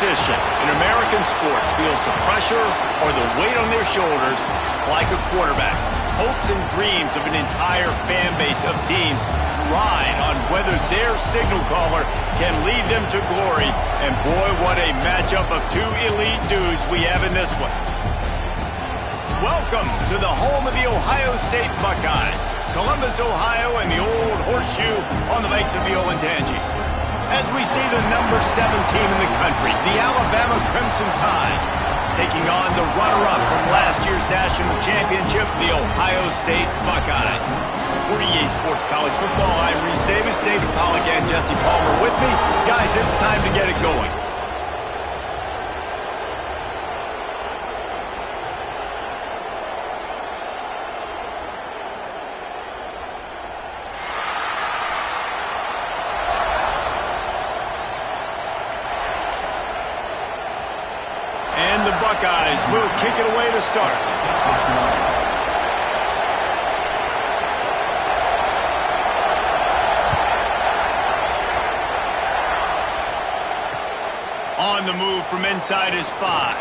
position in American sports feels the pressure or the weight on their shoulders like a quarterback. Hopes and dreams of an entire fan base of teams ride on whether their signal caller can lead them to glory. And boy, what a matchup of two elite dudes we have in this one. Welcome to the home of the Ohio State Buckeyes, Columbus, Ohio, and the old horseshoe on the banks of the Olentangy. As we see the number 7 team in the country, the Alabama Crimson Tide, taking on the runner-up from last year's national championship, the Ohio State Buckeyes. For EA Sports College Football, I'm Reese Davis, David Pollack, and Jesse Palmer with me. Guys, it's time to get it going. And the Buckeyes will kick it away to start. On the move from inside his 5.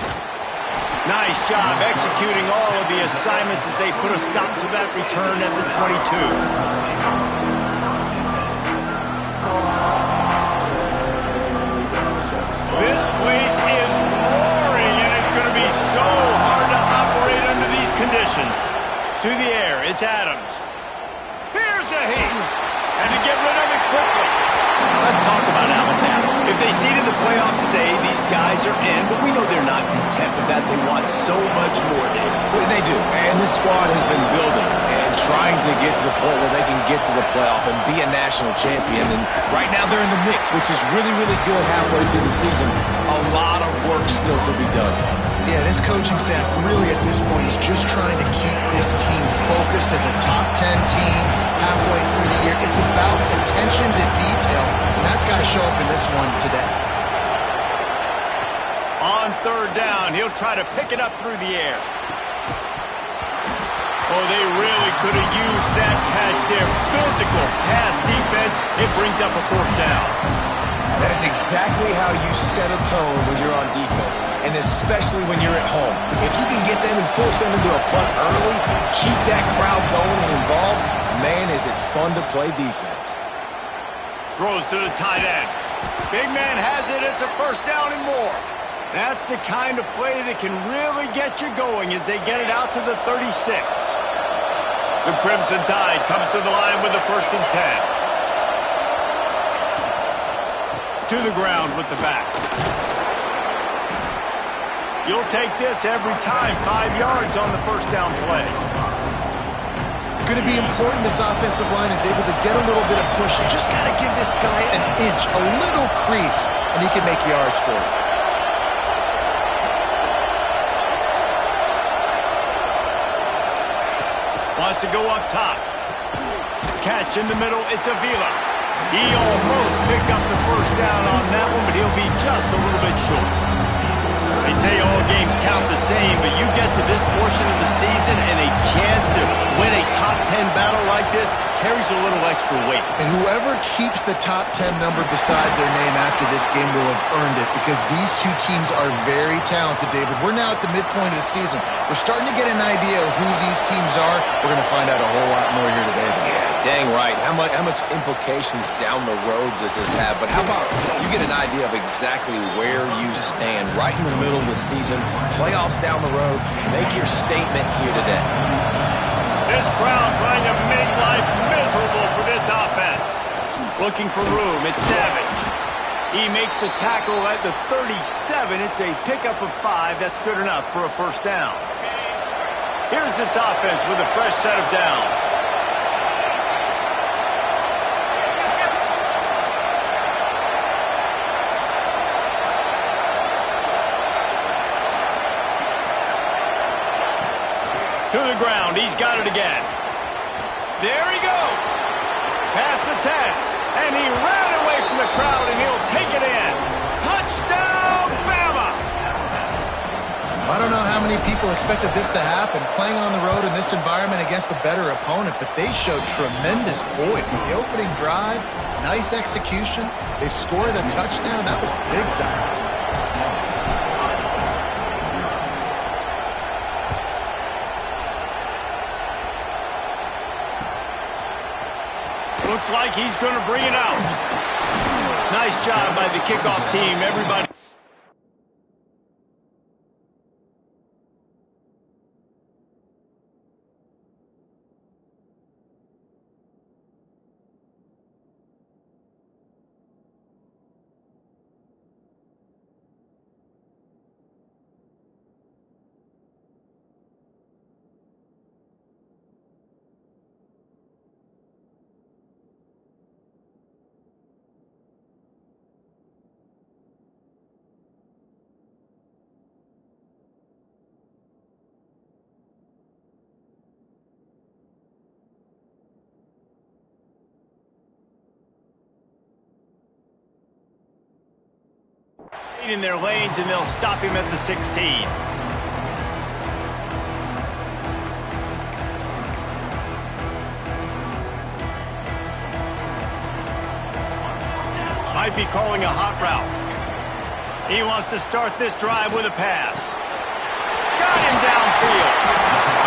Nice job executing all of the assignments as they put a stop to that return at the 22. This place is roaring, and it's going to be so hard to operate under these conditions. To the air, it's Adams. Here's a hit, and to get rid of it quickly. Let's talk about Alabama. If they seeded the playoff today, these guys are in, but we know they're not content with that. They want so much more, David. Well, they do, and this squad has been building and trying to get to the point where they can get to the playoff and be a national champion. And right now they're in the mix, which is really, really good halfway through the season. A lot of work still to be done. Yeah, this coaching staff really at this point is just trying to keep this team focused as a top 10 team halfway through the year. It's about attention to detail, and that's got to show up in this one today. On third down, he'll try to pick it up through the air. Oh, they really could have used that catch there. Physical pass defense. It brings up a 4th down. That is exactly how you set a tone when you're on defense, and especially when you're at home. If you can get them and force them into a punt early, keep that crowd going and involved, man, is it fun to play defense. Throws to the tight end. Big man has it. It's a 1st down and more. That's the kind of play that can really get you going as they get it out to the 36. The Crimson Tide comes to the line with the 1st and 10. To the ground with the back. You'll take this every time. 5 yards on the 1st down play. It's going to be important this offensive line is able to get a little bit of push. You just got to give this guy an inch, a little crease, and he can make yards for it. Wants to go up top. Catch in the middle. It's Avila. He almost picked up the 1st down on that one, but he'll be just a little bit short. They say all games count the same, but you get to this portion of the season and a chance to win a top 10 battle like this carries a little extra weight. And whoever keeps the top 10 number beside their name after this game will have earned it, because these two teams are very talented, David. We're now at the midpoint of the season. We're starting to get an idea of who these teams are. We're going to find out a whole lot more here today. Yeah, dang right. How much implications down the road does this have? But how about you get an idea of exactly where you stand right in the middle of the season, playoffs down the road, make your statement here today. This crowd trying to make life miserable for this offense. Looking for room, it's Savage. He makes the tackle at the 37. It's a pickup of 5. That's good enough for a 1st down. Here's this offense with a fresh set of downs. To the ground. He's got it again. There he goes. Past the 10. And he ran away from the crowd, and he'll take it in. Touchdown, Bama! I don't know how many people expected this to happen, playing on the road in this environment against a better opponent, but they showed tremendous poise. In the opening drive, nice execution. They scored a touchdown. That was big time. Looks like he's going to bring it out. Nice job by the kickoff team. Everybody. In their lanes, and they'll stop him at the 16. Might be calling a hot route. He wants to start this drive with a pass. Got him downfield.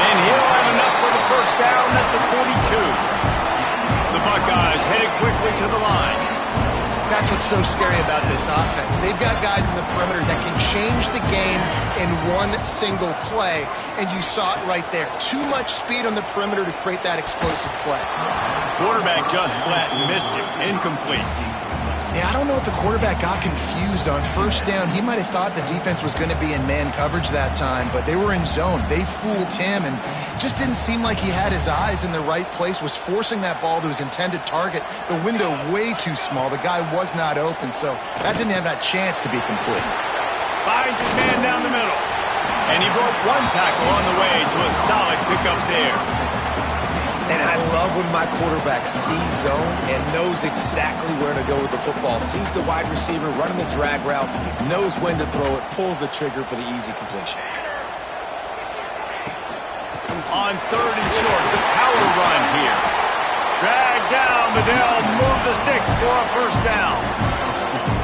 And he'll have enough for the first down at the 42. The Buckeyes headed quickly to the line. That's what's so scary about this offense. They've got guys in the perimeter that can change the game in one single play, and you saw it right there. Too much speed on the perimeter to create that explosive play. Quarterback just flat and missed him. Incomplete. Yeah, I don't know if the quarterback got confused on first down. He might have thought the defense was going to be in man coverage that time, but they were in zone. They fooled him, and just didn't seem like he had his eyes in the right place, was forcing that ball to his intended target. The window way too small. The guy was not open, so that didn't have that chance to be complete. Finds his man down the middle, and he broke one tackle on the way to a solid pickup there. And I love when my quarterback sees zone and knows exactly where to go with the football. Sees the wide receiver running the drag route, knows when to throw it, pulls the trigger for the easy completion. On 3rd and short, the power run here. Drag down, but they'll move the sticks for a first down.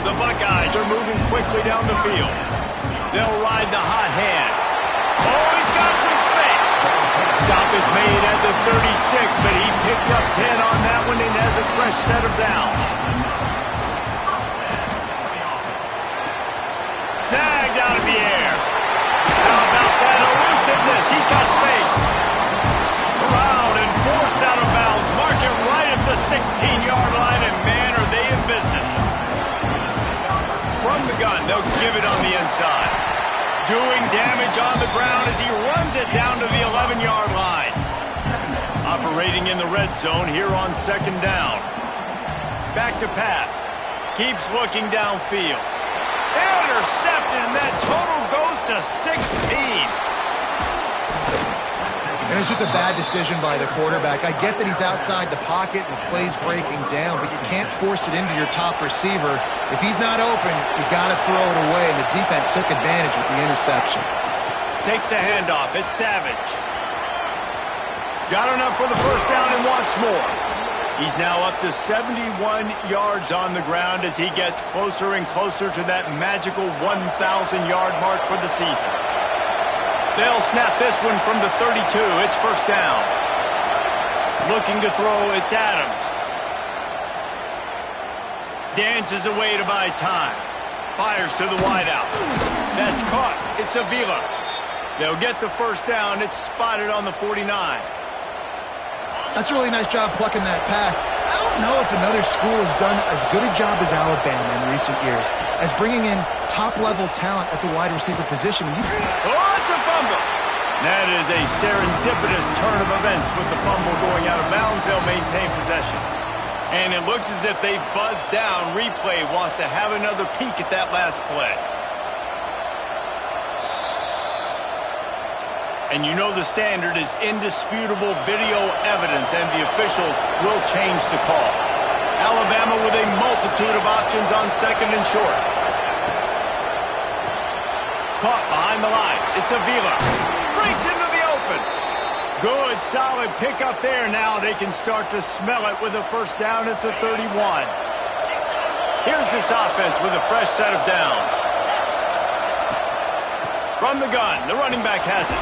The Buckeyes are moving quickly down the field. They'll ride the hot hand. Oh, he's got some space. Stop is made at the 36, but he picked up 10 on that one and has a fresh set of downs. Snagged out of the air. How about that elusiveness? He's got space. Around and forced out of bounds. Mark it right at the 16-yard line, and man, are they in business. From the gun, they'll give it on the inside. Doing damage on the ground as he runs it down to the 11-yard line. Operating in the red zone here on 2nd down. Back to pass. Keeps looking downfield. Intercepted, and that total goes to 16. And it's just a bad decision by the quarterback. I get that he's outside the pocket and the play's breaking down, but you can't force it into your top receiver. If he's not open, you got to throw it away, and the defense took advantage with the interception. Takes the handoff. It's Savage. Got enough for the first down and wants more. He's now up to 71 yards on the ground as he gets closer and closer to that magical 1,000-yard mark for the season. They'll snap this one from the 32. It's first down. Looking to throw, it's Adams. Dances away to buy time. Fires to the wideout. That's caught. It's Avila. They'll get the first down. It's spotted on the 49. That's a really nice job plucking that pass. I don't know if another school has done as good a job as Alabama in recent years as bringing in top-level talent at the wide receiver position. Oh, it's a fumble. That is a serendipitous turn of events with the fumble going out of bounds. They'll maintain possession. And it looks as if they've buzzed down. Replay wants to have another peek at that last play. And you know the standard is indisputable video evidence, and the officials will change the call. Alabama with a multitude of options on 2nd and short. Caught behind the line. It's Avila. Breaks into the open. Good, solid pickup there. Now they can start to smell it with a first down at the 31. Here's this offense with a fresh set of downs. From the gun, the running back has it.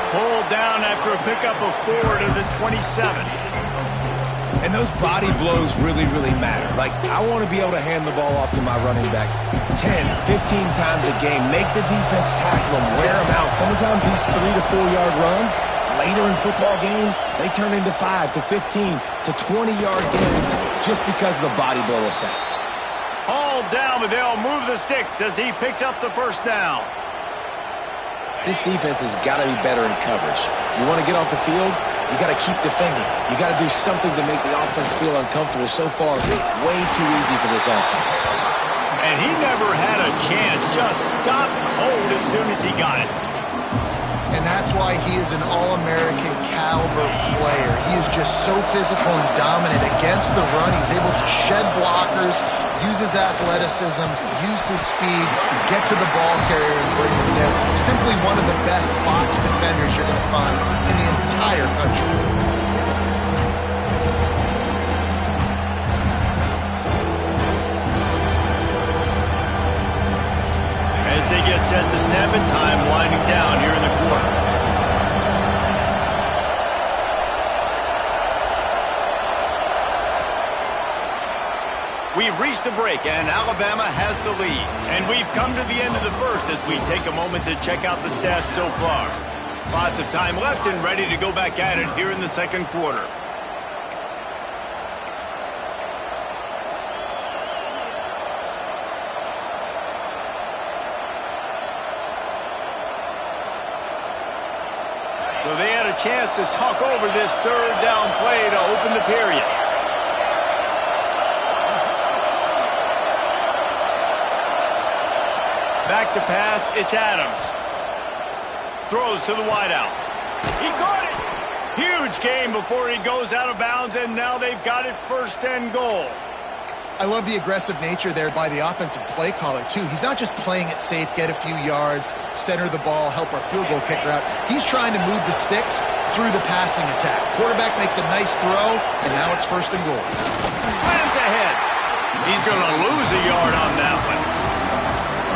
Pulled down after a pickup of 4 to the 27. And those body blows really, really matter. Like, I want to be able to hand the ball off to my running back 10, 15 times a game. Make the defense tackle them, wear them out. Sometimes these 3 to 4 yard runs, later in football games, they turn into 5 to 15 to 20 yard gains just because of the body blow effect. All down, but they'll move the sticks as he picks up the first down. This defense has got to be better in coverage. You want to get off the field, you got to keep defending. You got to do something to make the offense feel uncomfortable. So far, way too easy for this offense. And he never had a chance. Just stopped cold as soon as he got it. And that's why he is an All-American caliber player. He is just so physical and dominant against the run. He's able to shed blockers, use his athleticism, use his speed, get to the ball carrier and bring him down. Simply one of the best box defenders you're going to find in the entire country. As they get set to snap it, time winding down here in the quarter. We've reached a break, and Alabama has the lead. And we've come to the end of the first as we take a moment to check out the stats so far. Lots of time left and ready to go back at it here in the second quarter. So they had a chance to talk over this third down play to open the period. Back to pass, it's Adams. Throws to the wideout. He caught it! Huge gain before he goes out of bounds, and now they've got it first and goal. I love the aggressive nature there by the offensive play caller, too. He's not just playing it safe, get a few yards, center the ball, help our field goal kicker out. He's trying to move the sticks through the passing attack. Quarterback makes a nice throw, and now it's first and goal. Slams ahead. He's going to lose a yard on that one.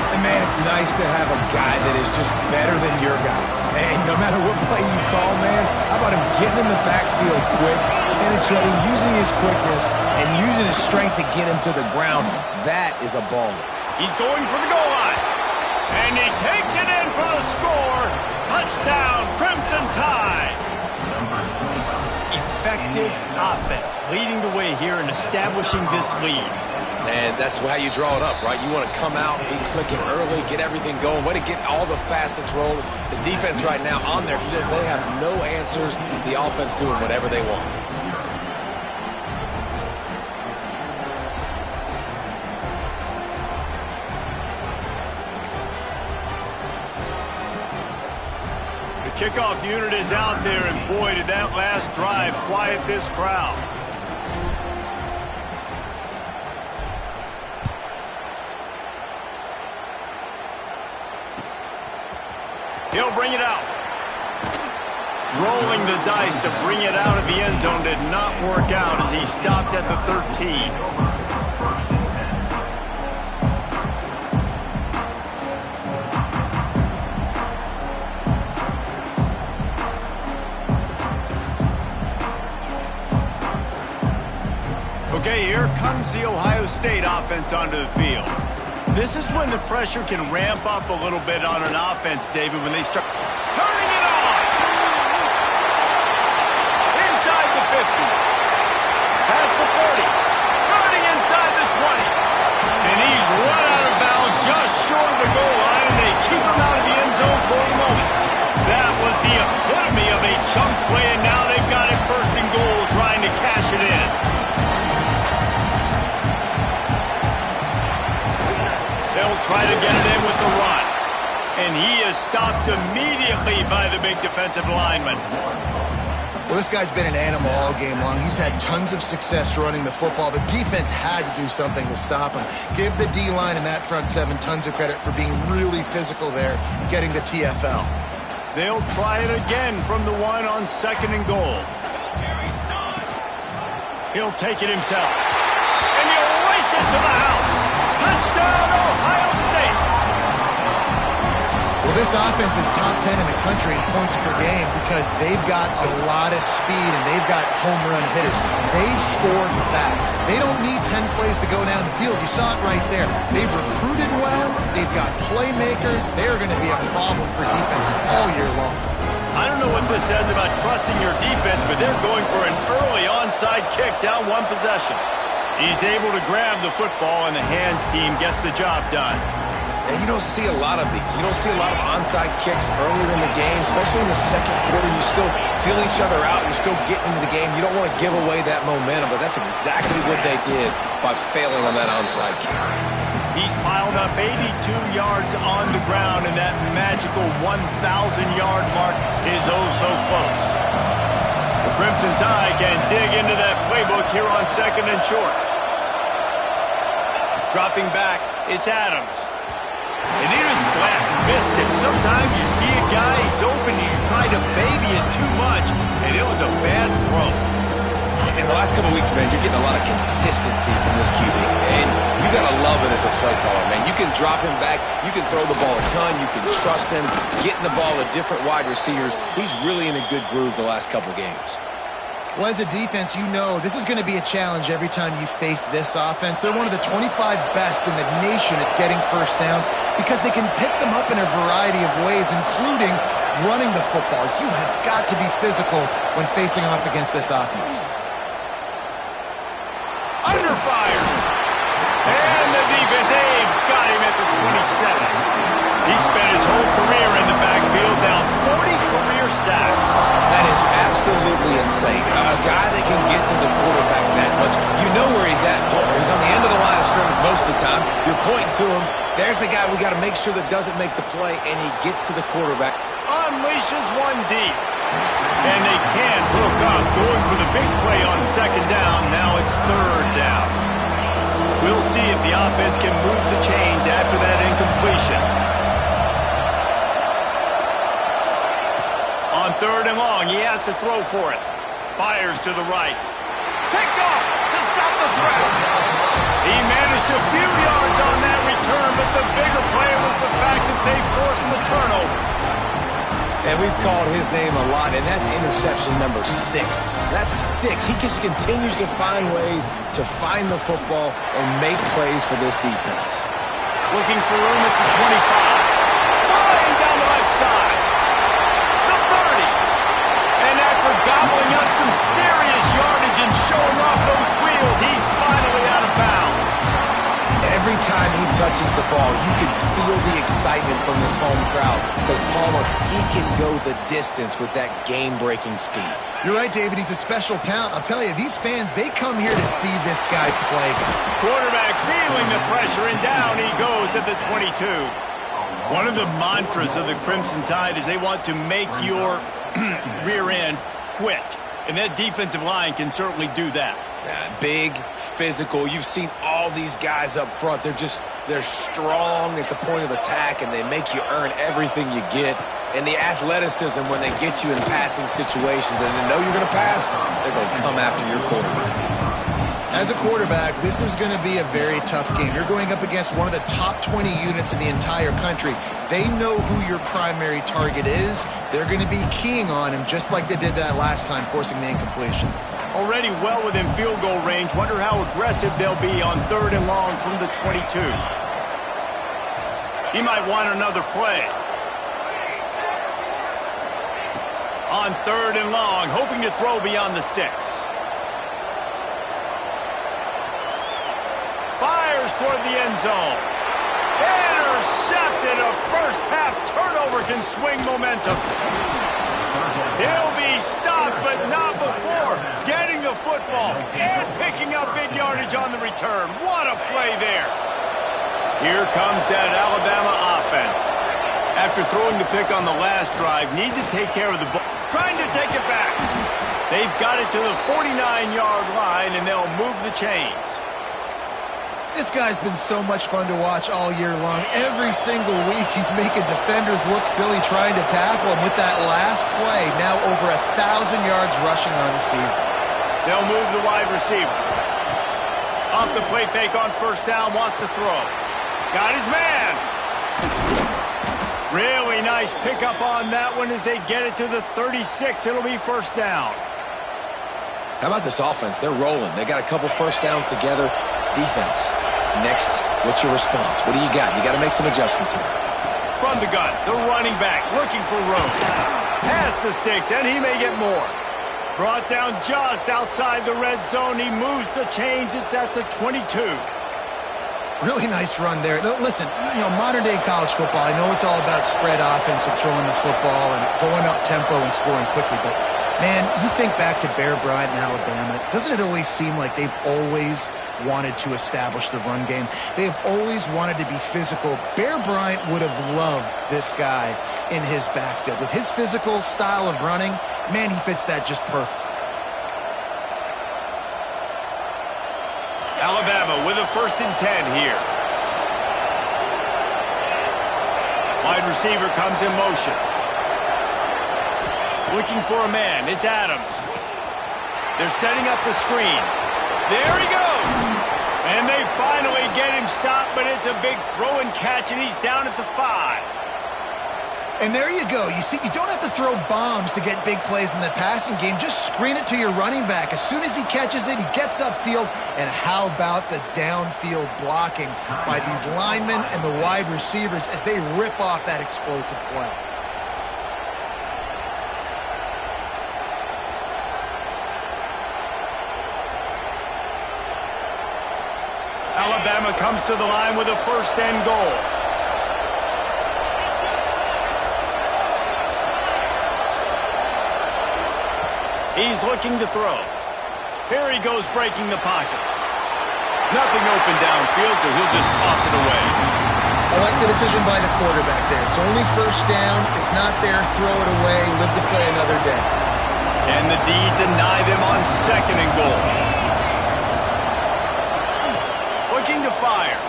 And man, it's nice to have a guy that is just better than your guys. And no matter what play you call, man, how about him getting in the backfield quick, penetrating, using his quickness, and using his strength to get him to the ground. That is a baller. He's going for the goal line. And he takes it in for the score. Touchdown, Crimson Tide. Effective offense, leading the way here and establishing this lead. And that's how you draw it up, right? You want to come out, be clicking early, get everything going, way to get all the facets rolling. The defense right now on their heels, they have no answers. The offense doing whatever they want. The kickoff unit is out there, and boy, did that last drive quiet this crowd. He'll bring it out. Rolling the dice to bring it out of the end zone did not work out as he stopped at the 13. Okay, here comes the Ohio State offense onto the field. This is when the pressure can ramp up a little bit on an offense, David, when they start turning it on. Inside the 50. Past the 30. Running inside the 20. And he's run out of bounds just short of the goal line, and they keep him out of the end zone for the moment. That was the epitome of a chunk play, and now they've got it first and goal, trying to cash it in. They'll try to get it in with the run. And he is stopped immediately by the big defensive lineman. Well, this guy's been an animal all game long. He's had tons of success running the football. The defense had to do something to stop him. Give the D-line and that front seven tons of credit for being really physical there, getting the TFL. They'll try it again from the one on second and goal. He'll take it himself. And he'll race it to the house. Touchdown, Ohio State. Well, This offense is top 10 in the country in points per game because they've got a lot of speed and they've got home run hitters. They score fast. They don't need 10 plays to go down the field. You saw it right there. They've recruited well. They've got playmakers. They're going to be a problem for defenses all year long. I don't know what this says about trusting your defense, but they're going for an early onside kick down one possession. He's able to grab the football, and the hands team gets the job done. And you don't see a lot of these. You don't see a lot of onside kicks earlier in the game, especially in the second quarter. You still feel each other out. You're still getting into the game. You don't want to give away that momentum, but that's exactly what they did by failing on that onside kick. He's piled up 82 yards on the ground, and that magical 1,000-yard mark is oh so close. The Crimson Tide can dig into that playbook here on second and short. Dropping back, it's Adams. And he was flat and missed him. Sometimes you see a guy, he's open, and you try to baby it too much, and it was a bad throw. In the last couple of weeks, man, you're getting a lot of consistency from this QB, and you got to love it as a play caller, man. You can drop him back, you can throw the ball a ton, you can trust him, getting the ball to different wide receivers. He's really in a good groove the last couple games. Well, as a defense, you know this is going to be a challenge every time you face this offense. They're one of the 25 best in the nation at getting first downs because they can pick them up in a variety of ways, including running the football. You have got to be physical when facing off against this offense. Under fire. And the defense, they've got him at the 27. He spent his whole career in the backfield, now 40 career sacks. That is absolutely insane. A guy that can get to the quarterback that much. You know where he's at, Paul. He's on the end of the line of scrimmage most of the time. You're pointing to him. There's the guy we got to make sure that doesn't make the play, and he gets to the quarterback. Unleashes one deep. And they can't hook up. Going for the big play on second down. Now it's third down. We'll see if the offense can move the chains after that incompletion. On third and long, he has to throw for it. Fires to the right. Picked off to stop the threat. He managed a few yards on that return, but the bigger play was the fact that they forced the turnover. And we've called his name a lot, and that's interception number 6. That's 6. He just continues to find ways to find the football and make plays for this defense. Looking for room at the 25. Flying down the right side. The 30. And after gobbling up some serious yardage and showing off those wheels, he's finally out of bounds. Every time he touches the ball, you can feel the excitement from this home crowd because Palmer, he can go the distance with that game-breaking speed. You're right, David. He's a special talent. I'll tell you, these fans, they come here to see this guy play. Quarterback feeling the pressure, and down he goes at the 22. One of the mantras of the Crimson Tide is they want to make your rear end quit. And that defensive line can certainly do that. Big, physical. You've seen all these guys up front. They're strong at the point of attack, and they make you earn everything you get. And the athleticism when they get you in passing situations and they know you're going to pass, they're going to come after your quarterback. As a quarterback, this is going to be a very tough game. You're going up against one of the top 20 units in the entire country. They know who your primary target is. They're going to be keying on him just like they did that last time, forcing the incompletion. Already well within field goal range. Wonder how aggressive they'll be on third and long from the 22. He might want another play. On third and long, hoping to throw beyond the sticks. Fires toward the end zone. Intercepted. A first half turnover can swing momentum. He'll be stopped, but not before getting the football and picking up big yardage on the return. What a play there. Here comes that Alabama offense. After throwing the pick on the last drive, need to take care of the ball. Trying to take it back. They've got it to the 49-yard line, and they'll move the chains. This guy's been so much fun to watch all year long. Every single week, he's making defenders look silly trying to tackle him with that last play. Now over 1,000 yards rushing on the season. They'll move the wide receiver. Off the play fake on first down, wants to throw. Got his man. Really nice pickup on that one as they get it to the 36. It'll be first down. How about this offense? They're rolling. They got a couple first downs together. Defense. Next, what's your response? What do you got? You got to make some adjustments here. From the gun, the running back looking for room. Past the sticks, and he may get more. Brought down just outside the red zone. He moves the chains. It's at the 22. Really nice run there. No, listen, modern-day college football, I know it's all about spread offense and throwing the football and going up tempo and scoring quickly, but, man, you think back to Bear Bryant in Alabama, doesn't it always seem like they've always wanted to establish the run game? They've always wanted to be physical. Bear Bryant would have loved this guy in his backfield. With his physical style of running, man, he fits that just perfect. Alabama with a 1st and 10 here. Wide receiver comes in motion. Looking for a man. It's Adams. They're setting up the screen. There he goes. And they finally get him stopped, but it's a big throw and catch, and he's down at the 5. And there you go. You see, you don't have to throw bombs to get big plays in the passing game. Just screen it to your running back. As soon as he catches it, he gets upfield. And how about the downfield blocking by these linemen and the wide receivers as they rip off that explosive play? Alabama comes to the line with a 1st and goal. He's looking to throw. Here he goes breaking the pocket. Nothing open downfield, so he'll just toss it away. I like the decision by the quarterback there. It's only 1st down. It's not there. Throw it away. Live to play another day. And the D deny them on 2nd and goal. Looking to fire.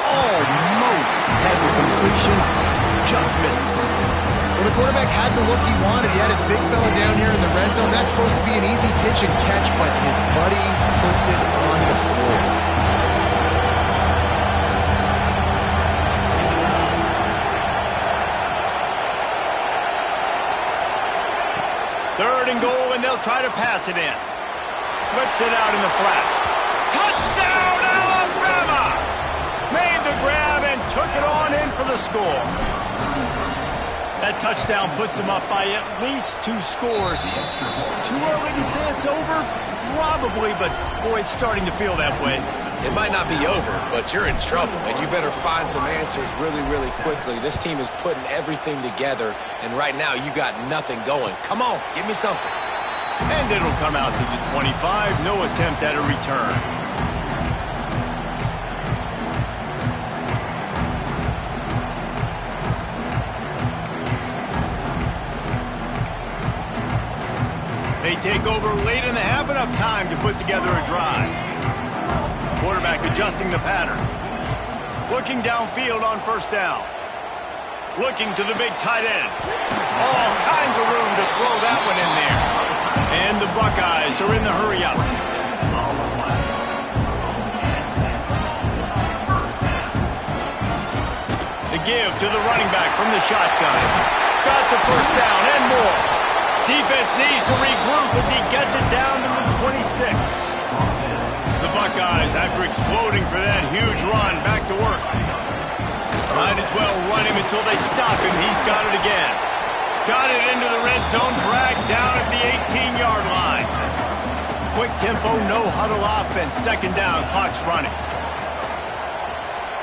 Almost had the completion. Just missed it. Well, the quarterback had the look he wanted. He had his big fella down here in the red zone. That's supposed to be an easy pitch and catch, but his buddy puts it on the floor. 3rd and goal, and they'll try to pass it in. Flips it out in the flat. Touchdown, Alabama! Made the grab and took it on in for the score. That touchdown puts them up by at least 2 scores. Too early to say it's over? Probably, but boy, it's starting to feel that way. It might not be over, but you're in trouble, and you better find some answers really, really quickly. This team is putting everything together, and right now you got nothing going. Come on, give me something. And it'll come out to the 25. No attempt at a return. They take over late in the half, enough time to put together a drive. Quarterback adjusting the pattern. Looking downfield on 1st down. Looking to the big tight end. All kinds of room to throw that one in there. And the Buckeyes are in the hurry-up. The give to the running back from the shotgun. Got the 1st down and more. Defense needs to regroup as he gets it down to the 26. The Buckeyes, after exploding for that huge run, back to work. Might as well run him until they stop him. He's got it again. Got it into the red zone, dragged down at the 18-yard line. Quick tempo, no huddle offense. 2nd down, clock's running.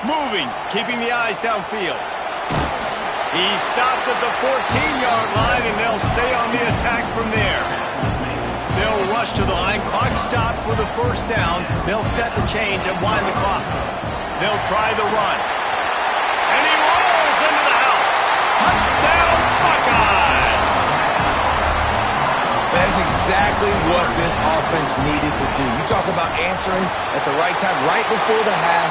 Moving, keeping the eyes downfield. He's stopped at the 14-yard line, and they'll stay on the attack from there. They'll rush to the line. Clock stopped for the 1st down. They'll set the chains and wind the clock. They'll try the run. And he rolls into the house. Touchdown, Buckeyes! That's exactly what this offense needed to do. You talk about answering at the right time, right before the half,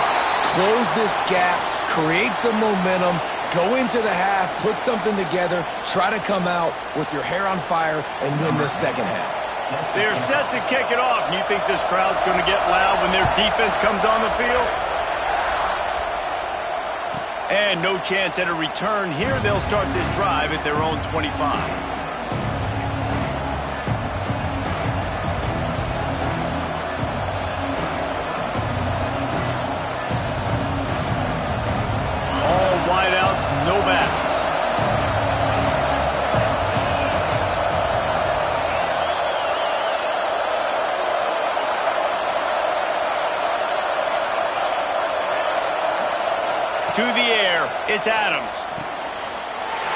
close this gap, create some momentum, go into the half, put something together, try to come out with your hair on fire and win this 2nd half. They're set to kick it off, and you think this crowd's going to get loud when their defense comes on the field? And no chance at a return here. They'll start this drive at their own 25. No backs. To the air, it's Adams.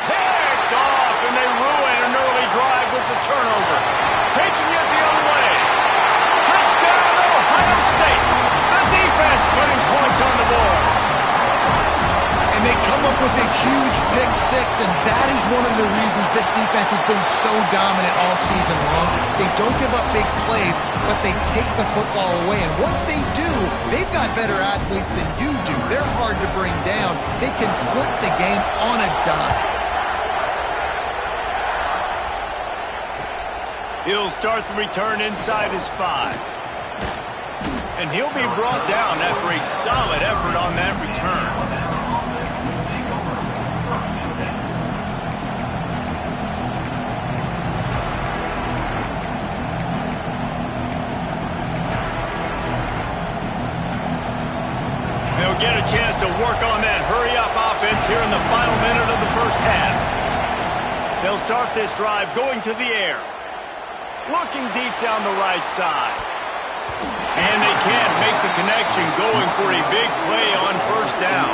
Picked off, and they ruin an early drive with the turnover. Taking it the other way. Touchdown, Ohio State. The defense putting points on the board. They come up with a huge pick six, and that is one of the reasons this defense has been so dominant all season long. They don't give up big plays, but they take the football away. And once they do, they've got better athletes than you do. They're hard to bring down. They can flip the game on a dime. He'll start the return inside his 5. And he'll be brought down after a solid effort on that return. They'll get a chance to work on that hurry-up offense here in the final minute of the first half. They'll start this drive going to the air. Looking deep down the right side. And they can't make the connection, going for a big play on first down.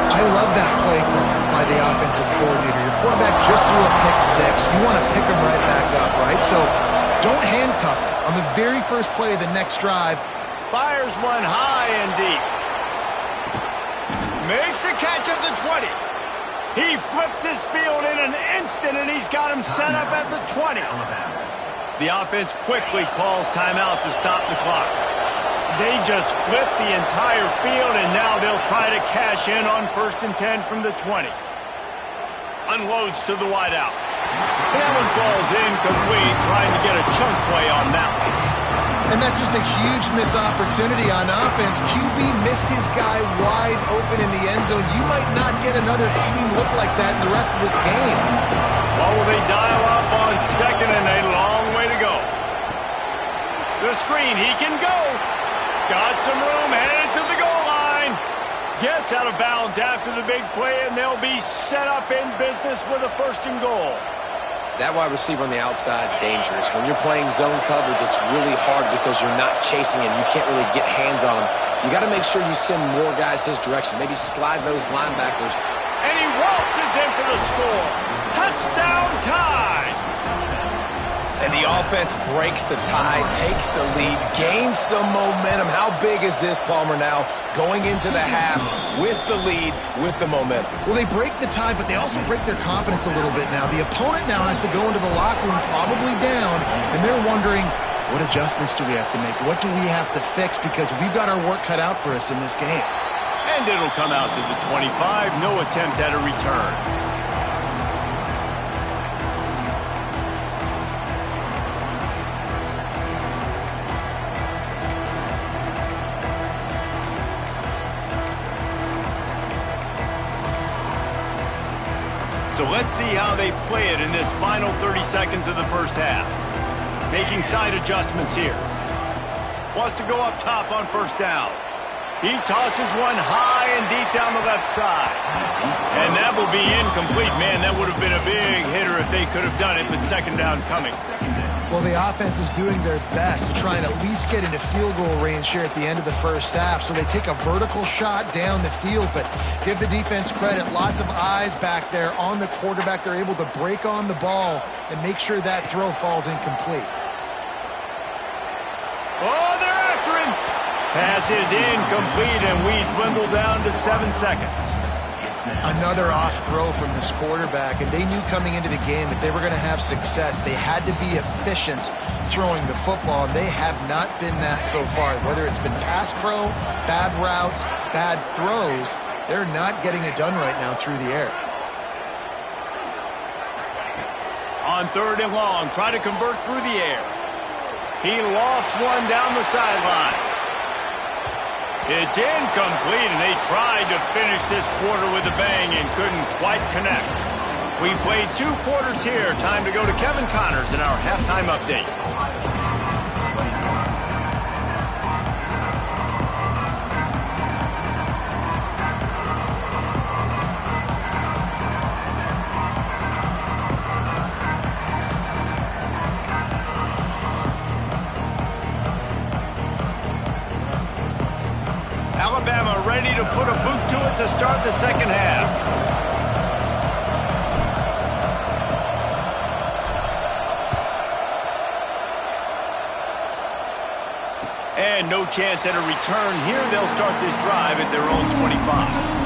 I love that play call by the offensive coordinator. Your quarterback just threw a pick six. You want to pick him right back up, right? So don't handcuff him. On the very first play of the next drive, fires one high and deep. Makes a catch at the 20. He flips his field in an instant, and he's got him set up at the 20. The offense quickly calls timeout to stop the clock. They just flip the entire field, and now they'll try to cash in on 1st and 10 from the 20. Unloads to the wideout. That one falls incomplete, trying to get a chunk play on that one. And that's just a huge missed opportunity on offense. QB missed his guy wide open in the end zone. You might not get another clean look like that in the rest of this game. Well, will they dial up on 2nd and a long way to go? The screen, he can go. Got some room, headed to the goal line. Gets out of bounds after the big play, and they'll be set up in business with a 1st and goal. That wide receiver on the outside is dangerous. When you're playing zone coverage, it's really hard because you're not chasing him. You can't really get hands on him. You got to make sure you send more guys his direction. Maybe slide those linebackers. And he waltzes in for the score. Touchdown tie. And the offense breaks the tie, takes the lead, gains some momentum. How big is this, Palmer, now going into the half with the lead, with the momentum? Well, they break the tie, but they also break their confidence a little bit now. The opponent now has to go into the locker room probably down, and they're wondering, what adjustments do we have to make? What do we have to fix? Because we've got our work cut out for us in this game. And it'll come out to the 25. No attempt at a return. So let's see how they play it in this final 30 seconds of the first half. Making side adjustments here. Wants to go up top on 1st down. He tosses one high and deep down the left side. And that will be incomplete. Man, that would have been a big hitter if they could have done it, but 2nd down coming. Well, the offense is doing their best to try and at least get into field goal range here at the end of the first half. So they take a vertical shot down the field, but give the defense credit. Lots of eyes back there on the quarterback. They're able to break on the ball and make sure that throw falls incomplete. Oh, they're after him. Pass is incomplete, and we dwindle down to 7 seconds. Another off throw from this quarterback, and they knew coming into the game that they were going to have success. They had to be efficient throwing the football, and they have not been that so far. Whether it's been pass pro, bad routes, bad throws, they're not getting it done right now through the air. On 3rd and long, try to convert through the air. He lofts one down the sideline. It's incomplete, and they tried to finish this quarter with a bang and couldn't quite connect. We played 2 quarters here. Time to go to Kevin Connors in our halftime update. Alabama ready to put a boot to it to start the second half. And no chance at a return here. They'll start this drive at their own 25.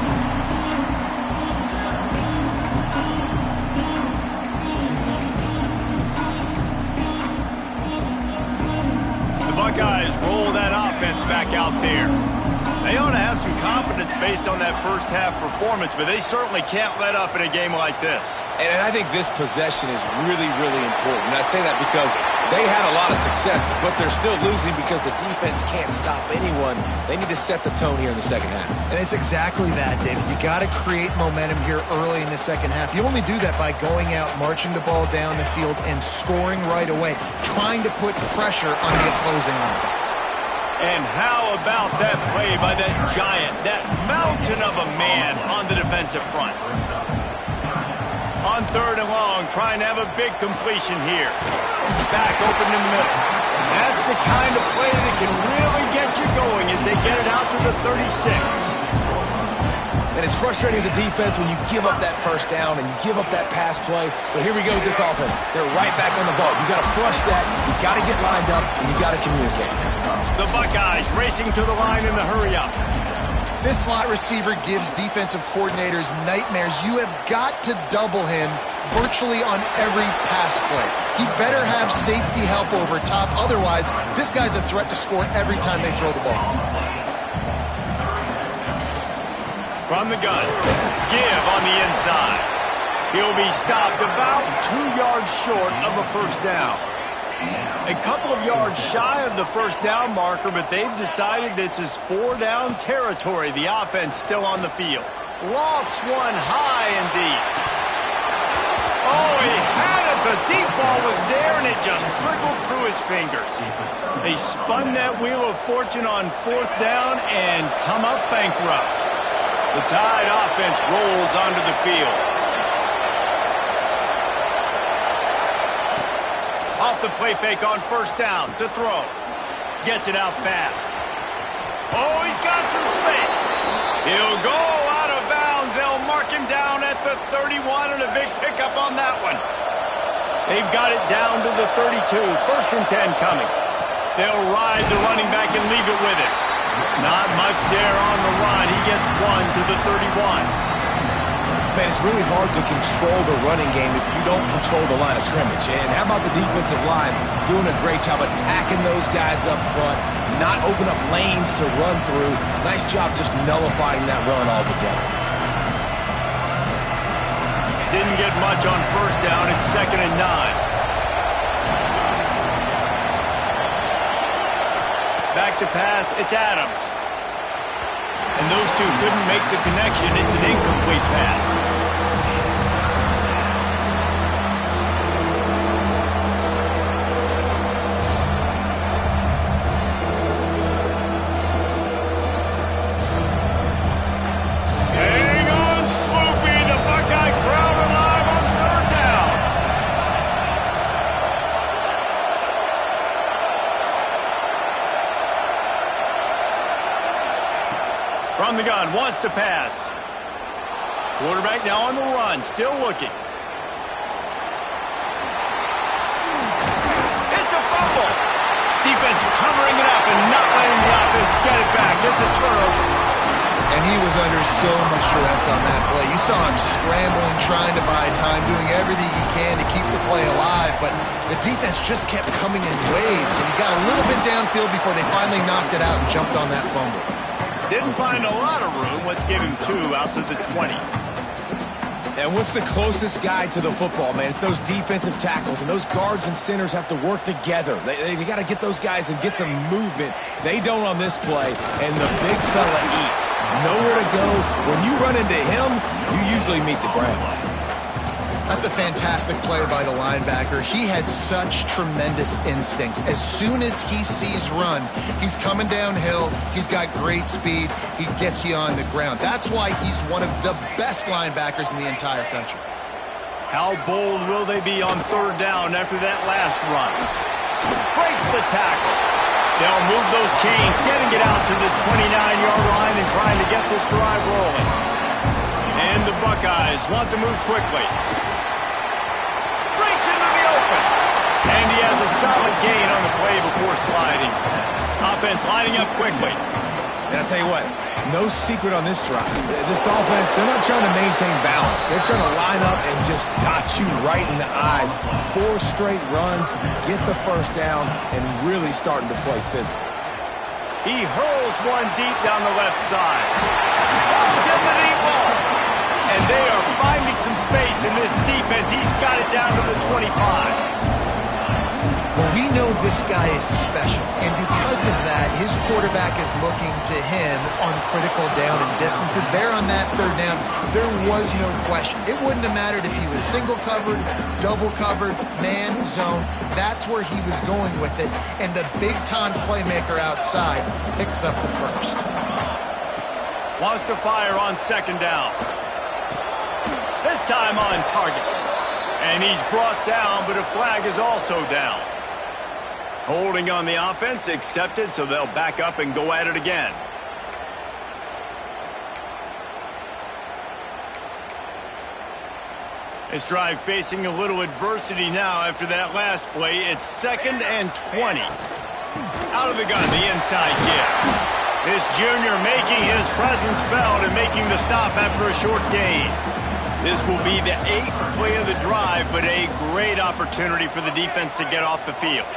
Buckeyes roll that offense back out there. They ought to have some confidence based on that first half performance, but they certainly can't let up in a game like this. And I think this possession is really, really important. And I say that because they had a lot of success, but they're still losing because the defense can't stop anyone. They need to set the tone here in the second half. And it's exactly that, David. You got to create momentum here early in the second half. You only do that by going out, marching the ball down the field, and scoring right away, trying to put pressure on the opposing offense. And how about that play by that giant, that mountain of a man on the defensive front? On 3rd and long, trying to have a big completion here. Back open in the middle. That's the kind of play that can really get you going as they get it out to the 36. And it's frustrating as a defense when you give up that first down and you give up that pass play. But here we go with this offense. They're right back on the ball. You got to flush that. You got to get lined up, and you got to communicate. The Buckeyes racing to the line in the hurry-up. This slot receiver gives defensive coordinators nightmares. You have got to double him virtually on every pass play. He better have safety help over top. Otherwise, this guy's a threat to score every time they throw the ball. From the gun, give on the inside. He'll be stopped about 2 yards short of a first down. A couple of yards shy of the first down marker, but they've decided this is 4-down territory. The offense still on the field. Lofts one high and deep. Oh, he had it. The deep ball was there, and it just trickled through his fingers. They spun that wheel of fortune on 4th down and come up bankrupt. The Tide offense rolls onto the field. Off the play fake on 1st down to throw. Gets it out fast. Oh, he's got some space. He'll go out of bounds. They'll mark him down at the 31, and a big pickup on that one. They've got it down to the 32. 1st and 10 coming. They'll ride the running back and leave it with him. Not much there on the run. He gets 1 to the 31. Man, it's really hard to control the running game if you don't control the line of scrimmage. And how about the defensive line doing a great job attacking those guys up front, not open up lanes to run through. Nice job just nullifying that run altogether. Didn't get much on 1st down. It's 2nd and 9. Back to pass, it's Adams. And those two couldn't make the connection. It's an incomplete pass. Hang on, Swoopy. The Buckeye crowd alive on 3rd down. From the gun, wants to pass. Quarterback now on the run, still looking. It's a fumble. Defense covering it up and not letting the offense get it back. It's a turnover. And he was under so much stress on that play. You saw him scrambling, trying to buy time, doing everything he can to keep the play alive, but the defense just kept coming in waves, and he got a little bit downfield before they finally knocked it out and jumped on that fumble. Didn't find a lot of room. Let's give him 2 out to the 20. And what's the closest guy to the football, man? It's those defensive tackles, and those guards and centers have to work together. They got to get those guys and get some movement. They don't on this play, and the big fella eats. Nowhere to go. When you run into him, you usually meet the ground. That's a fantastic play by the linebacker. He has such tremendous instincts. As soon as he sees run, he's coming downhill. He's got great speed. He gets you on the ground. That's why he's one of the best linebackers in the entire country. How bold will they be on third down after that last run? Breaks the tackle. They'll move those chains, getting it out to the 29-yard line and trying to get this drive rolling. And the Buckeyes want to move quickly. And he has a solid gain on the play before sliding. Offense lining up quickly. And I'll tell you what, no secret on this drive. This offense, they're not trying to maintain balance. They're trying to line up and just dot you right in the eyes. 4 straight runs, get the first down, and really starting to play physical. He hurls one deep down the left side. Ball's in the deep ball. And they are finding some space in this defense. He's got it down to the 25. Well, we know this guy is special, and because of that, his quarterback is looking to him on critical down and distances. There on that third down, there was no question. It wouldn't have mattered if he was single covered, double covered, man, zone. That's where he was going with it, and the big-time playmaker outside picks up the first. Wants to fire on second down. This time on target. And he's brought down, but a flag is also down. Holding on the offense, accepted, so they'll back up and go at it again. This drive facing a little adversity now after that last play. It's 2nd and 20. Out of the gun, the inside give. This junior making his presence felt and making the stop after a short gain. This will be the 8th play of the drive, but a great opportunity for the defense to get off the field.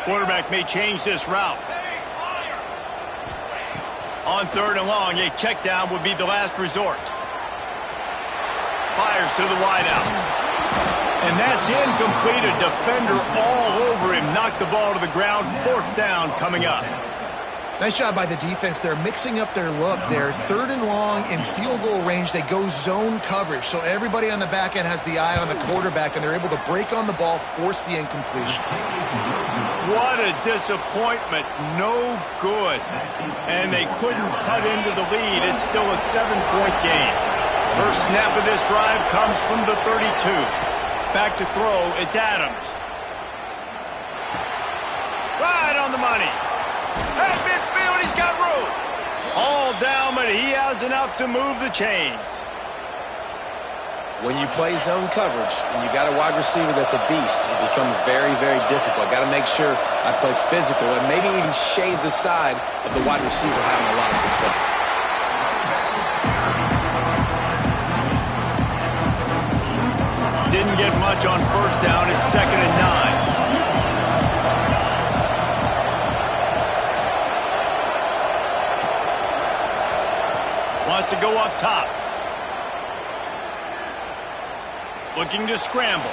Quarterback may change this route. On 3rd and long, a check down would be the last resort. Fires to the wideout. And that's incomplete. A defender all over him. Knocked the ball to the ground. 4th down coming up. Nice job by the defense. They're mixing up their look. They're 3rd and long in field goal range. They go zone coverage. So everybody on the back end has the eye on the quarterback, and they're able to break on the ball, force the incompletion. What a disappointment. No good. And they couldn't cut into the lead. It's still a 7-point game. First snap of this drive comes from the 32. Back to throw, it's Adams. Right on the money. At midfield, he's got room. All down, but he has enough to move the chains. When you play zone coverage and you got a wide receiver that's a beast, it becomes very, very difficult. Got to make sure I play physical and maybe even shade the side of the wide receiver having a lot of success. Didn't get much on first down. It's 2nd and 9. Wants to go up top. Looking to scramble.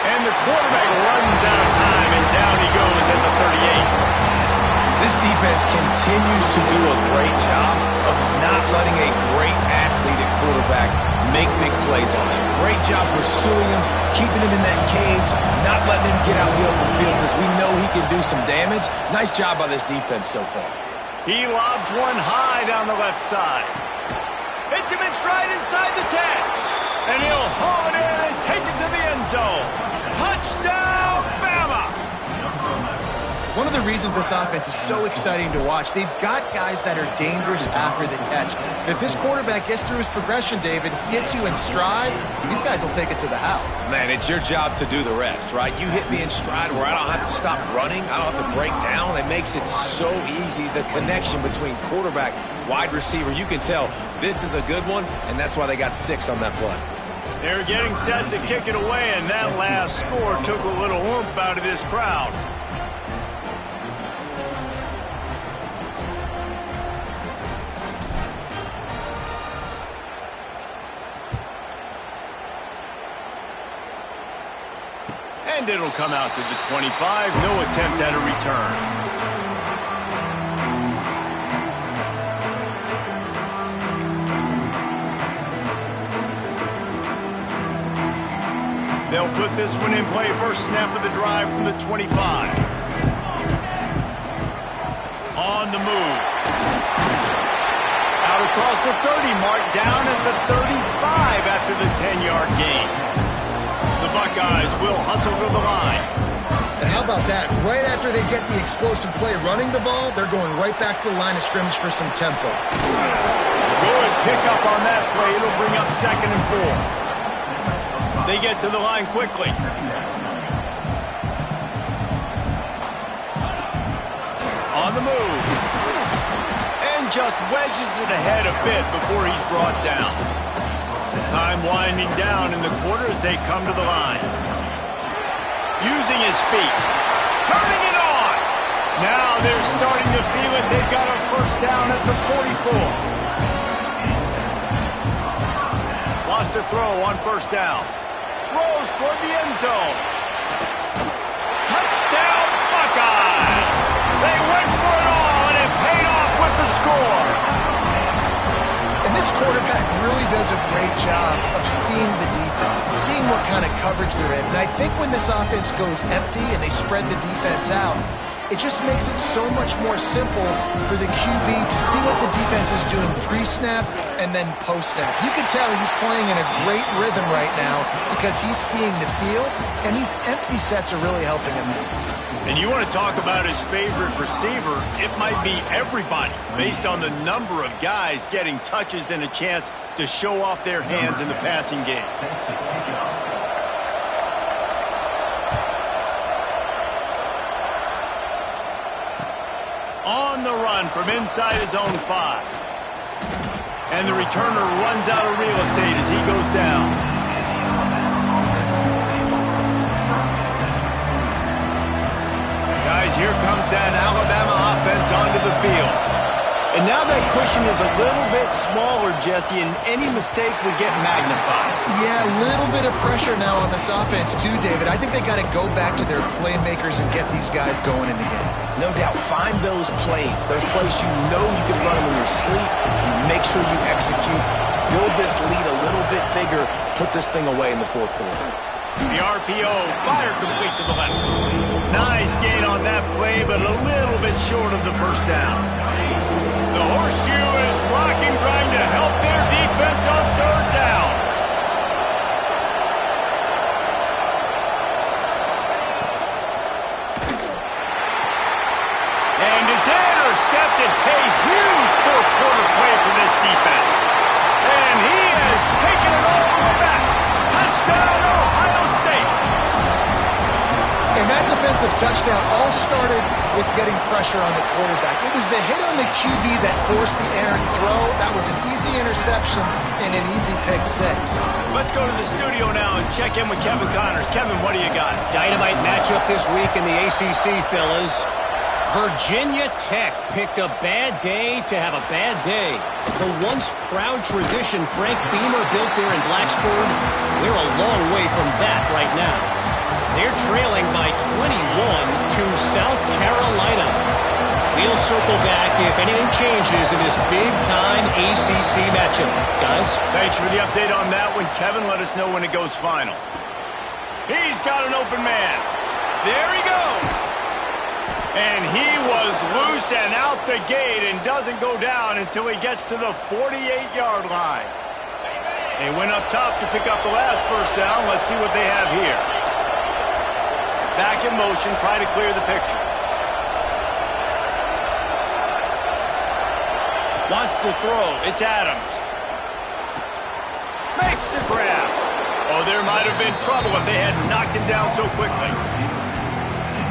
And the quarterback runs out of time, and down he goes at the 38. This defense continues to do a great job of not letting a great athlete at quarterback make big plays on him. Great job pursuing him, keeping him in that cage, not letting him get out the open field because we know he can do some damage. Nice job by this defense so far. He lobs one high down the left side. Hits him in stride inside the 10. And he'll haul it in and take it to the end zone. Touchdown, Bama! One of the reasons this offense is so exciting to watch, they've got guys that are dangerous after the catch. And if this quarterback gets through his progression, David, hits you in stride, these guys will take it to the house. Man, it's your job to do the rest, right? You hit me in stride where I don't have to stop running. I don't have to break down. It makes it so easy, the connection between quarterback, wide receiver. You can tell this is a good one, and that's why they got 6 on that play. They're getting set to kick it away, and that last score took a little oomph out of this crowd. And it'll come out to the 25. No attempt at a return. They'll put this one in play. First snap of the drive from the 25. On the move. Out across the 30 mark, down at the 35 after the 10-yard gain. The Buckeyes will hustle to the line. And how about that? Right after they get the explosive play running the ball, they're going right back to the line of scrimmage for some tempo. Good pickup on that play. It'll bring up 2nd and 4. They get to the line quickly. On the move. And just wedges it ahead a bit before he's brought down. Time winding down in the quarter as they come to the line. Using his feet. Turning it on. Now they're starting to feel it. They've got a first down at the 44. Lost a throw on first down. Throws toward the end zone. Touchdown, Buckeyes! They went for it all, and it paid off with the score. And this quarterback really does a great job of seeing the defense, seeing what kind of coverage they're in. And I think when this offense goes empty and they spread the defense out, it just makes it so much more simple for the QB to see what the defense is doing pre-snap and then post-snap. You can tell he's playing in a great rhythm right now because he's seeing the field, and these empty sets are really helping him. And you want to talk about his favorite receiver, it might be everybody, based on the number of guys getting touches and a chance to show off their hands in the passing game. On the run from inside his own 5. And the returner runs out of real estate as he goes down. Guys, here comes that Alabama offense onto the field. And now that cushion is a little bit smaller, Jesse, and any mistake would get magnified. Yeah, a little bit of pressure now on this offense too, David. I think they got to go back to their playmakers and get these guys going in the game. No doubt. Find those plays you know you can run them in your sleep. You make sure you execute. Build this lead a little bit bigger. Put this thing away in the 4th quarter. The RPO, fire complete to the left. Nice gain on that play, but a little bit short of the first down. The horseshoe is rocking, trying to help their defense on 3rd down. And it's intercepted. A huge 4th-quarter play for this defense. And he has taken it all the way back. Touchdown, Ohio State. And that defensive touchdown all started with getting pressure on the quarterback. It was the hit on the QB that forced the errant throw. That was an easy interception and an easy pick 6. Let's go to the studio now and check in with Kevin Connors. Kevin, what do you got? Dynamite matchup this week in the ACC, fellas. Virginia Tech picked a bad day to have a bad day. The once proud tradition Frank Beamer built there in Blacksburg, they're a long way from that right now. They're trailing by 21 to South Carolina. We'll circle back if anything changes in this big-time ACC matchup. Guys? Thanks for the update on that one. Kevin, let us know when it goes final. He's got an open man. There he goes. And he was loose and out the gate and doesn't go down until he gets to the 48-yard line. They went up top to pick up the last first down. Let's see what they have here. Back in motion, try to clear the picture. Wants to throw. It's Adams. Makes the grab. Oh, there might have been trouble if they had knocked him down so quickly.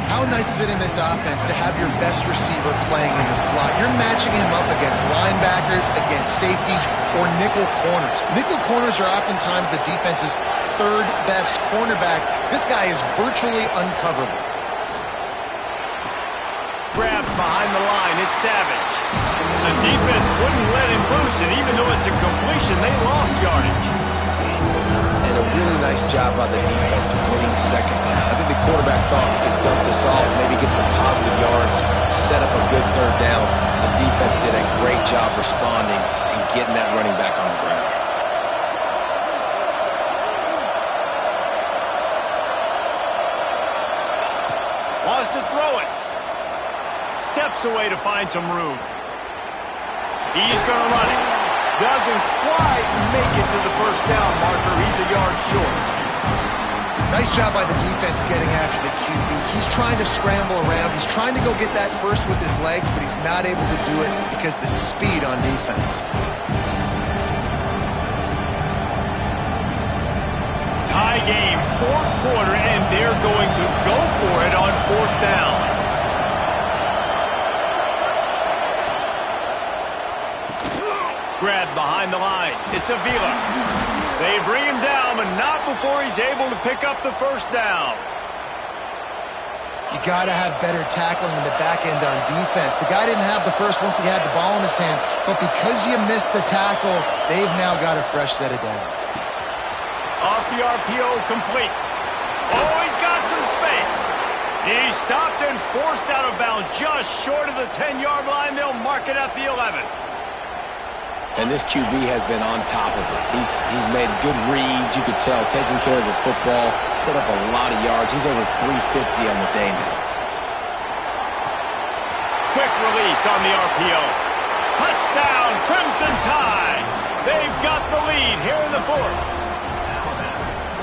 How nice is it in this offense to have your best receiver playing in the slot? You're matching him up against linebackers, against safeties, or nickel corners. Nickel corners are oftentimes the defense's 3rd best cornerback. This guy is virtually uncoverable. Grabbed behind the line. It's Savage. The defense wouldn't let him loose, and even though it's a completion, they lost yardage. And a really nice job by the defense winning second down. I think the quarterback thought he could dump this off, maybe get some positive yards, set up a good third down. The defense did a great job responding and getting that running back on the ground. Wants to throw it. Steps away to find some room. He's going to run it. Doesn't quite make it to the first down marker. He's a yard short. Nice job by the defense getting after the QB. He's trying to scramble around. He's trying to go get that first with his legs, but he's not able to do it because of the speed on defense. Tie game, fourth quarter, and they're going to go for it on fourth down. Grab behind the line. It's Avila. They bring him down, but not before he's able to pick up the first down. You got to have better tackling in the back end on defense. The guy didn't have the first once he had the ball in his hand, but because you missed the tackle, they've now got a fresh set of downs. Off the RPO, complete. Oh, he's got some space. He's stopped and forced out of bounds just short of the 10-yard line. They'll mark it at the 11. And this QB has been on top of it. He's made good reads, you could tell, taking care of the football, put up a lot of yards. He's over 350 on the day now. Quick release on the RPO. Touchdown, Crimson Tide. They've got the lead here in the fourth.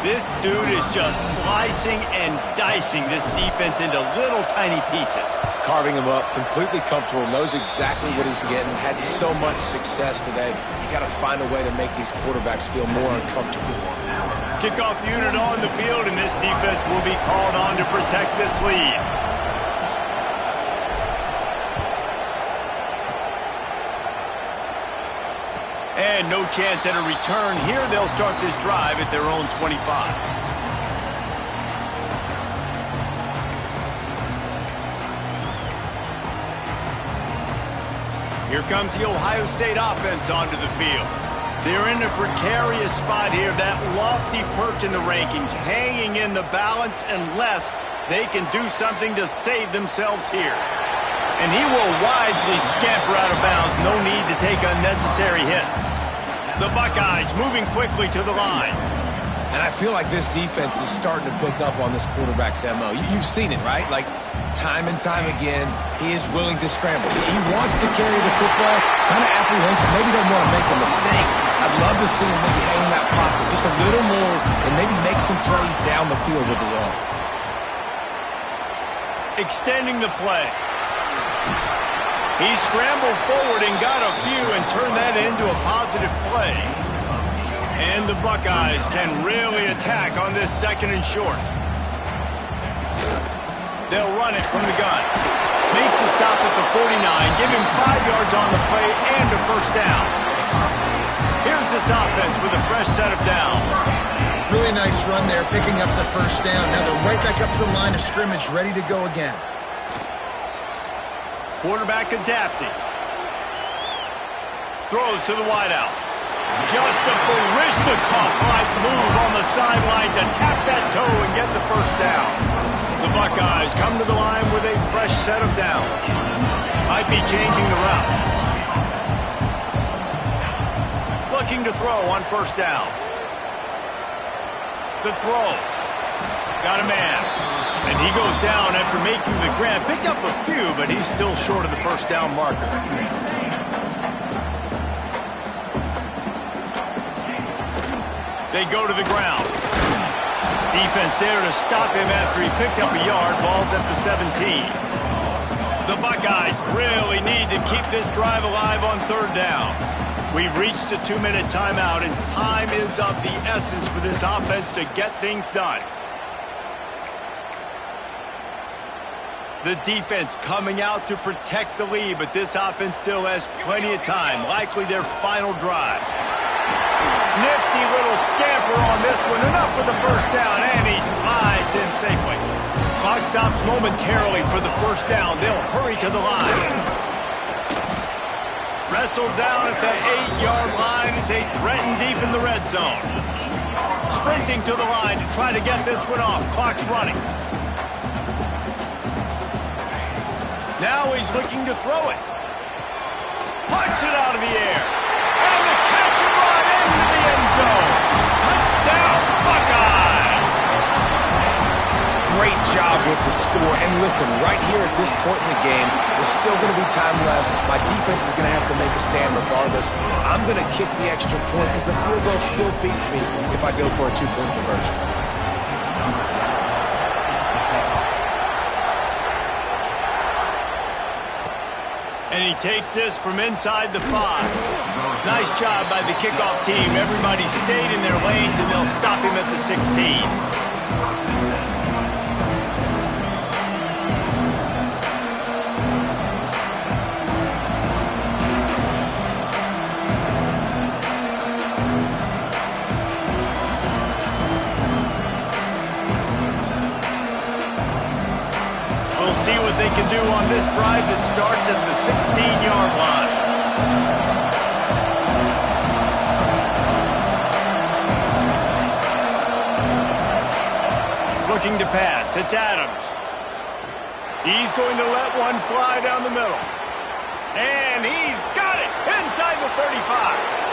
This dude is just slicing and dicing this defense into little tiny pieces. Carving him up, completely comfortable, knows exactly what he's getting, had so much success today. You got to find a way to make these quarterbacks feel more uncomfortable. Kickoff unit on the field, and this defense will be called on to protect this lead. And no chance at a return here. They'll start this drive at their own 25. Here comes the Ohio State offense onto the field. They're in a precarious spot here, that lofty perch in the rankings, hanging in the balance unless they can do something to save themselves here. And he will wisely scamper out of bounds. No need to take unnecessary hits. The Buckeyes moving quickly to the line. And I feel like this defense is starting to pick up on this quarterback's MO. You've seen it, right? Like, time and time again, he is willing to scramble. He wants to carry the football, kind of apprehensive, maybe don't want to make a mistake. I'd love to see him maybe hang in that pocket just a little more and maybe make some plays down the field with his arm. Extending the play. He scrambled forward and got a few and turned that into a positive play. And the Buckeyes can really attack on this second and short. They'll run it from the gun. Makes the stop at the 49, give him 5 yards on the play and a first down. Here's this offense with a fresh set of downs. Really nice run there, picking up the first down. Now they're right back up to the line of scrimmage, ready to go again. Quarterback adapting. Throws to the wideout. Just a Baryshnikov-like move on the sideline to tap that toe and get the first down. The Buckeyes come to the line with a fresh set of downs. Might be changing the route. Looking to throw on first down. The throw. Got a man. And he goes down after making the grab. Picked up a few, but he's still short of the first down marker. They go to the ground. Defense there to stop him after he picked up a yard. Ball's at the 17. The Buckeyes really need to keep this drive alive on third down. We've reached the 2-minute timeout, and time is of the essence for this offense to get things done. The defense coming out to protect the lead, but this offense still has plenty of time, likely their final drive. Nifty little scamper on this one, enough for the first down, and he slides in safely. Clock stops momentarily for the first down. They'll hurry to the line. Wrestled down at the 8-yard line as they threaten deep in the red zone. sprinting to the line to try to get this one off. Clock's running. Now he's looking to throw it. Punts it out of the air. And the catch and run into the end zone. Touchdown, Buckeyes! Great job with the score. And listen, right here at this point in the game, there's still going to be time left. My defense is going to have to make a stand regardless. I'm going to kick the extra point because the field goal still beats me if I go for a two-point conversion. And he takes this from inside the 5. Nice job by the kickoff team. Everybody stayed in their lanes, and they'll stop him at the 16. See what they can do on this drive that starts at the 16-yard line. Looking to pass. It's Adams. He's going to let one fly down the middle. And he's got it inside the 35.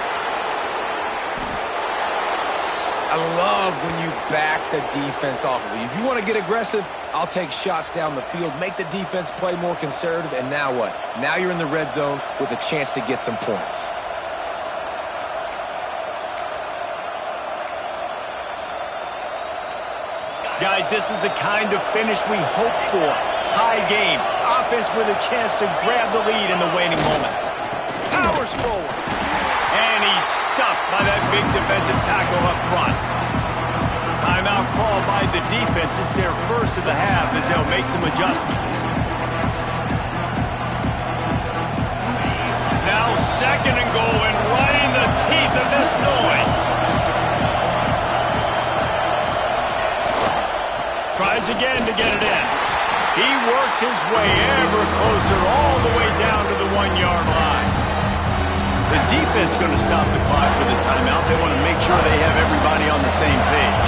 I love when you back the defense off of you. If you want to get aggressive, I'll take shots down the field, make the defense play more conservative, and now what? Now you're in the red zone with a chance to get some points. Guys, this is the kind of finish we hope for. Tie game. Offense with a chance to grab the lead in the waning moments. Powers forward. And he's stuffed by that big defensive tackle up front. Timeout called by the defense. It's their first of the half as they'll make some adjustments. Now 2nd and goal, and right in the teeth of this noise. Tries again to get it in. He works his way ever closer all the way down to the 1-yard line. The defense going to stop the clock with a timeout. They want to make sure they have everybody on the same page.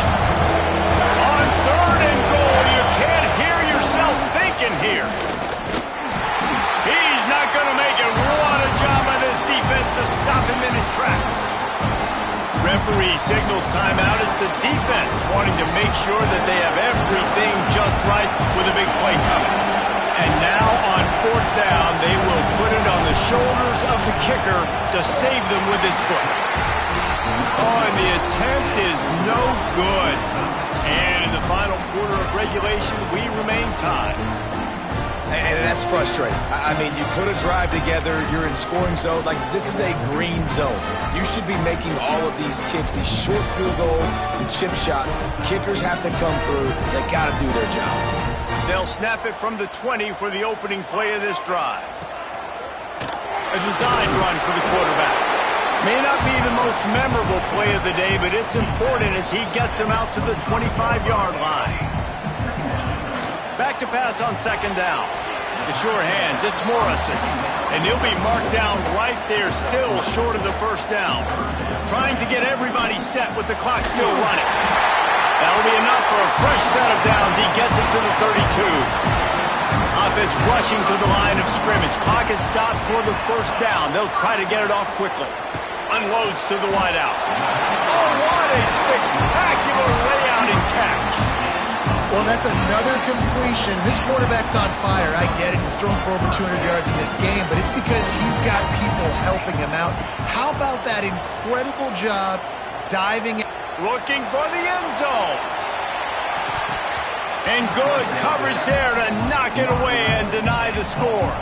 On 3rd and goal, you can't hear yourself thinking here. He's not going to make it. What a job by this defense to stop him in his tracks. Referee signals timeout. It's the defense wanting to make sure that they have everything just right with a big play coming. And now on 4th down, they will put it on the shoulders of the kicker to save them with his foot. Oh, and the attempt is no good. And in the final quarter of regulation, we remain tied. And that's frustrating. I mean, you put a drive together, you're in scoring zone. Like, this is a green zone. You should be making all of these kicks, these short field goals, the chip shots. Kickers have to come through. They got to do their job. They'll snap it from the 20 for the opening play of this drive. A design run for the quarterback. May not be the most memorable play of the day, but it's important as he gets them out to the 25-yard line. Back to pass on 2nd down. The sure hands, it's Morrison. And he'll be marked down right there, still short of the 1st down. Trying to get everybody set with the clock still running. That'll be enough for a fresh set of downs. He gets it to the 32. Offense rushing to the line of scrimmage. Clock is stopped for the 1st down. They'll try to get it off quickly. Unloads to the wideout. Oh, what a spectacular layout and catch. Well, that's another completion. This quarterback's on fire. I get it. He's thrown for over 200 yards in this game, but it's because he's got people helping him out. How about that incredible job diving in? Looking for the end zone. And good coverage there to knock it away and deny the score.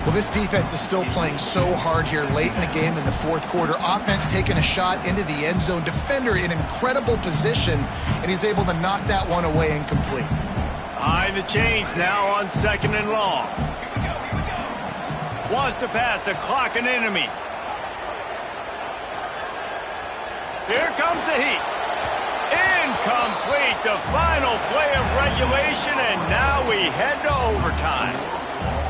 Well, this defense is still playing so hard here late in the game in the 4th quarter. Offense taking a shot into the end zone. Defender in incredible position, and he's able to knock that one away and complete. High the chains now on 2nd and long. Wants to pass the clock an enemy. Here comes the heat. Incomplete. The final play of regulation, and now we head to overtime.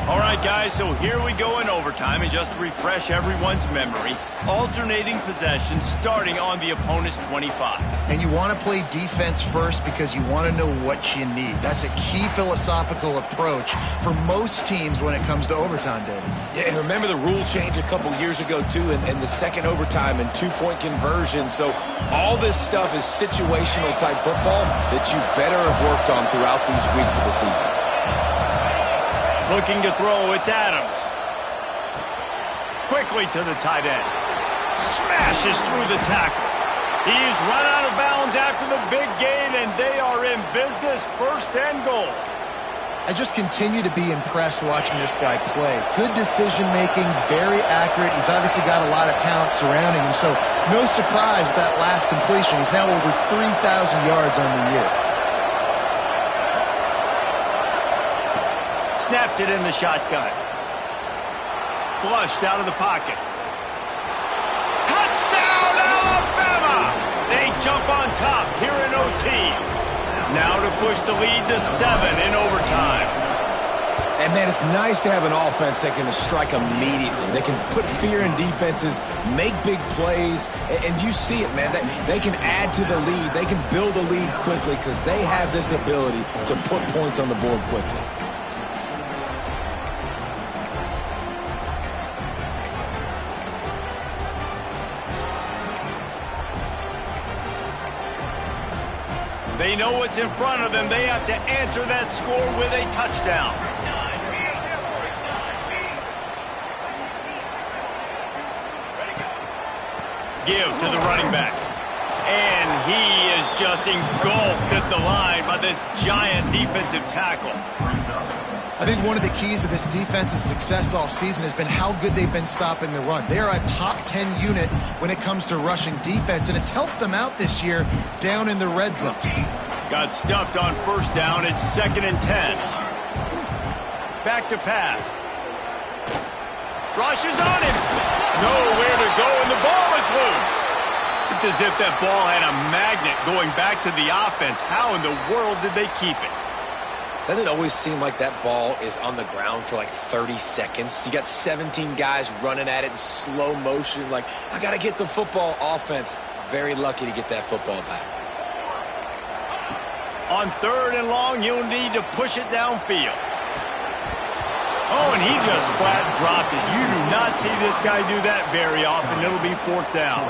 All right, guys, so here we go in overtime, and just to refresh everyone's memory, alternating possession starting on the opponent's 25. And you want to play defense first because you want to know what you need. That's a key philosophical approach for most teams when it comes to overtime, David. Yeah, and remember the rule change a couple years ago, too, and the second overtime and two-point conversion. So all this stuff is situational type football that you better have worked on throughout these weeks of the season. Looking to throw, it's Adams. Quickly to the tight end. Smashes through the tackle. He's run out of bounds after the big gain, and they are in business, first and goal. I just continue to be impressed watching this guy play. Good decision-making, very accurate. He's obviously got a lot of talent surrounding him, so no surprise with that last completion. He's now over 3,000 yards on the year. Snapped it in the shotgun. Flushed out of the pocket. Touchdown, Alabama! They jump on top here in OT. Now to push the lead to 7 in overtime. And, man, it's nice to have an offense that can strike immediately. They can put fear in defenses, make big plays, and you see it, man. They can add to the lead. They can build a lead quickly because they have this ability to put points on the board quickly. They know what's in front of them. They have to answer that score with a touchdown. Give to the running back. And he is just engulfed at the line by this giant defensive tackle. I think one of the keys to this defense's success all season has been how good they've been stopping the run. They are a top 10 unit when it comes to rushing defense, and it's helped them out this year down in the red zone. Got stuffed on first down. It's 2nd and 10. Back to pass. Rushes on him. Nowhere to go, and the ball is loose. It's as if that ball had a magnet going back to the offense. How in the world did they keep it? Doesn't it always seem like that ball is on the ground for like 30 seconds? You got 17 guys running at it in slow motion. Like, I got to get the football. Offense, very lucky to get that football back. On 3rd and long, you'll need to push it downfield. Oh, and he just flat dropped it. You do not see this guy do that very often. It'll be 4th down.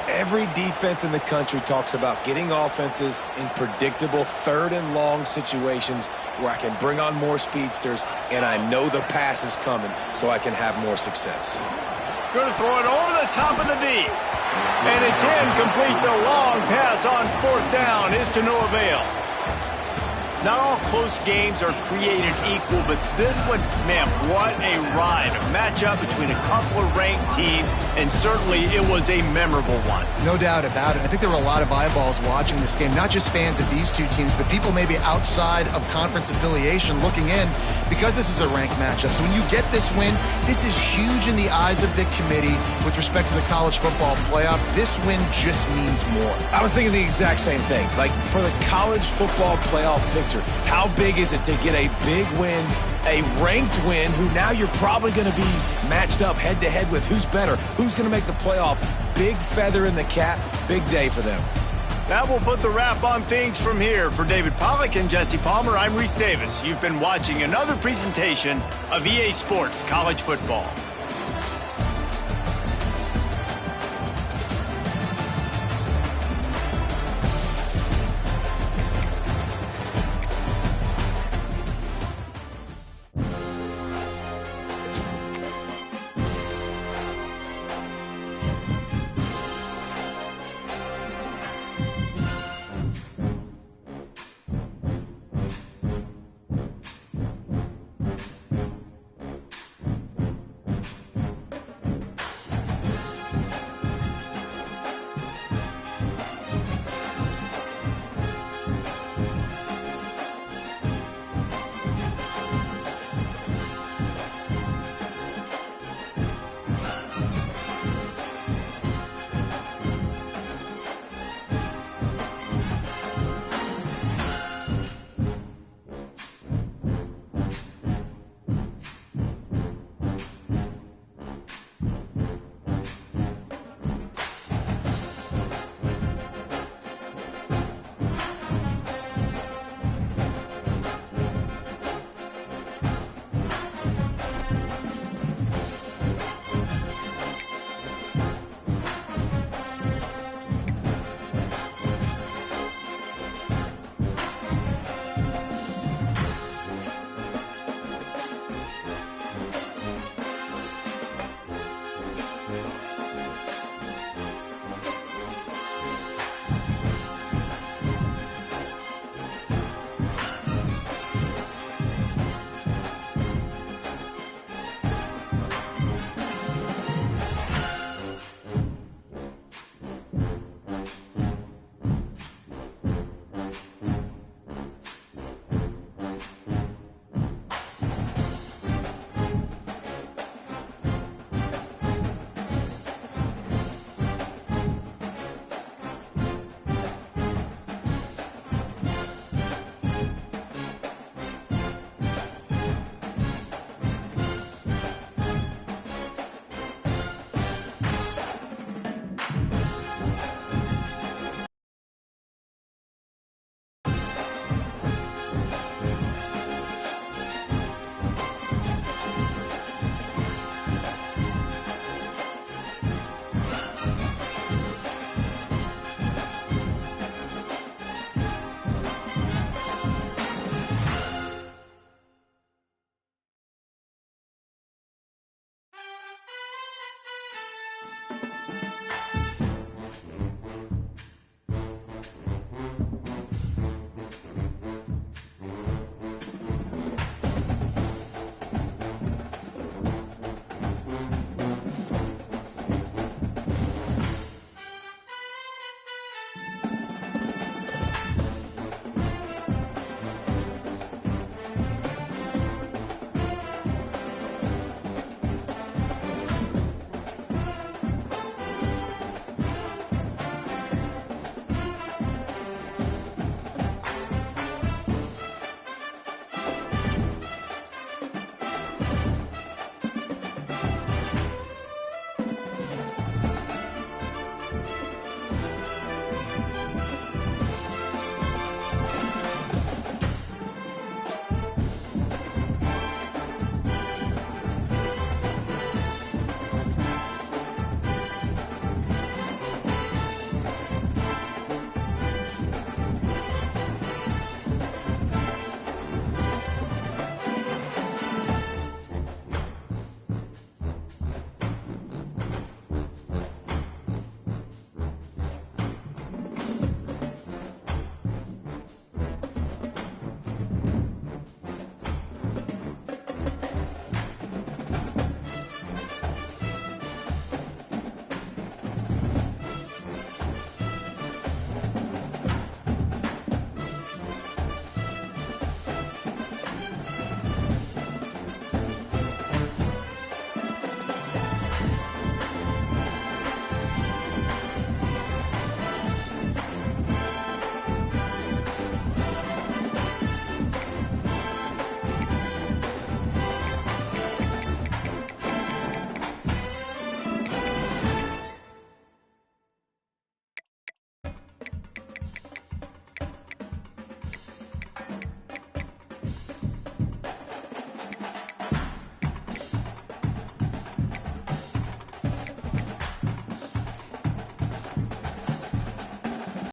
Every defense in the country talks about getting offenses in predictable 3rd and long situations where I can bring on more speedsters and I know the pass is coming so I can have more success. Going to throw it over the top of the D. And it's incomplete. The long pass on 4th down is to no avail. Not all close games are created equal, but this one, man, what a ride. A matchup between a couple of ranked teams, and certainly it was a memorable one. No doubt about it. I think there were a lot of eyeballs watching this game, not just fans of these two teams, but people maybe outside of conference affiliation looking in because this is a ranked matchup. So when you get this win, this is huge in the eyes of the committee with respect to the college football playoff. This win just means more. I was thinking the exact same thing. Like, for the college football playoff picture, how big is it to get a big win, a ranked win, who now you're probably going to be matched up head-to-head with who's better, who's going to make the playoff. Big feather in the cap, big day for them. That will put the wrap on things from here. For David Pollack and Jesse Palmer, I'm Reese Davis. You've been watching another presentation of EA Sports College Football.